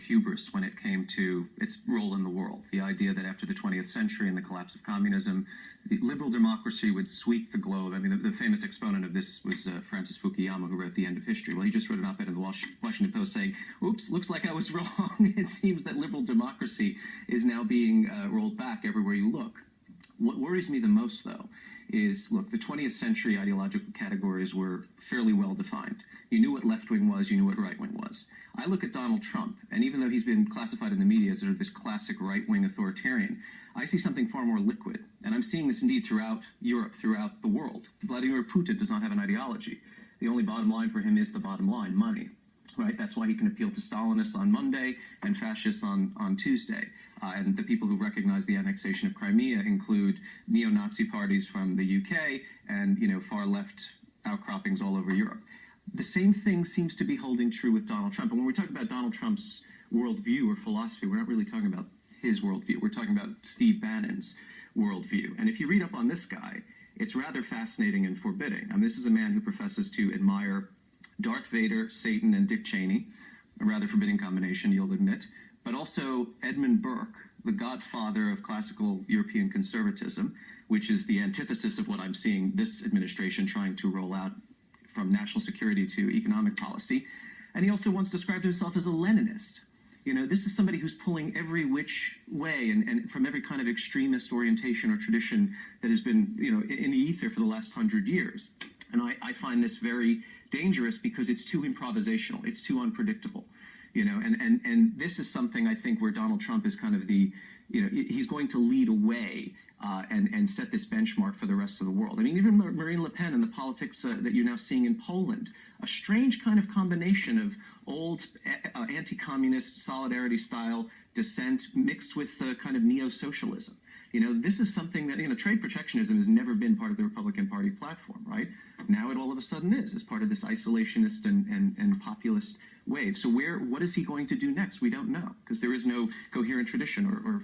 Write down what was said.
hubris when it came to its role in the world. The idea that after the 20th century and the collapse of communism, the liberal democracy would sweep the globe. I mean, the famous exponent of this was Francis Fukuyama, who wrote The End of History. Well, he just wrote an op-ed in the Washington Post saying, oops, looks like I was wrong. It seems that liberal democracy is now being rolled back everywhere you look. What worries me the most, though, is, look, the 20th century ideological categories were fairly well defined. You knew what left-wing was, you knew what right-wing was. I look at Donald Trump, and even though he's been classified in the media as sort of this classic right-wing authoritarian, I see something far more liquid. And I'm seeing this indeed throughout Europe, throughout the world. Vladimir Putin does not have an ideology. The only bottom line for him is the bottom line, money. Right? That's why he can appeal to Stalinists on Monday and fascists on Tuesday. And the people who recognize the annexation of Crimea include neo-Nazi parties from the UK and, far left outcroppings all over Europe. The same thing seems to be holding true with Donald Trump. And when we talk about Donald Trump's worldview or philosophy, we're not really talking about his worldview. We're talking about Steve Bannon's worldview. And if you read up on this guy, it's rather fascinating and forbidding. This is a man who professes to admire Darth Vader, Satan, and Dick Cheney, a rather forbidding combination, you'll admit, but also Edmund Burke, the godfather of classical European conservatism, which is the antithesis of what I'm seeing this administration trying to roll out from national security to economic policy. And he also once described himself as a Leninist. This is somebody who's pulling every which way and from every kind of extremist orientation or tradition that has been, in the ether for the last 100 years. And I find this very dangerous because it's too improvisational. It's too unpredictable, and this is something I think where Donald Trump is kind of he's going to lead a way and set this benchmark for the rest of the world. Even Marine Le Pen and the politics that you're now seeing in Poland, a strange kind of combination of old anti-communist solidarity style dissent mixed with kind of neo-socialism. This is something that, trade protectionism has never been part of the Republican Party platform, right? Now it all of a sudden is, as part of this isolationist and populist wave. So what is he going to do next? We don't know, because there is no coherent tradition or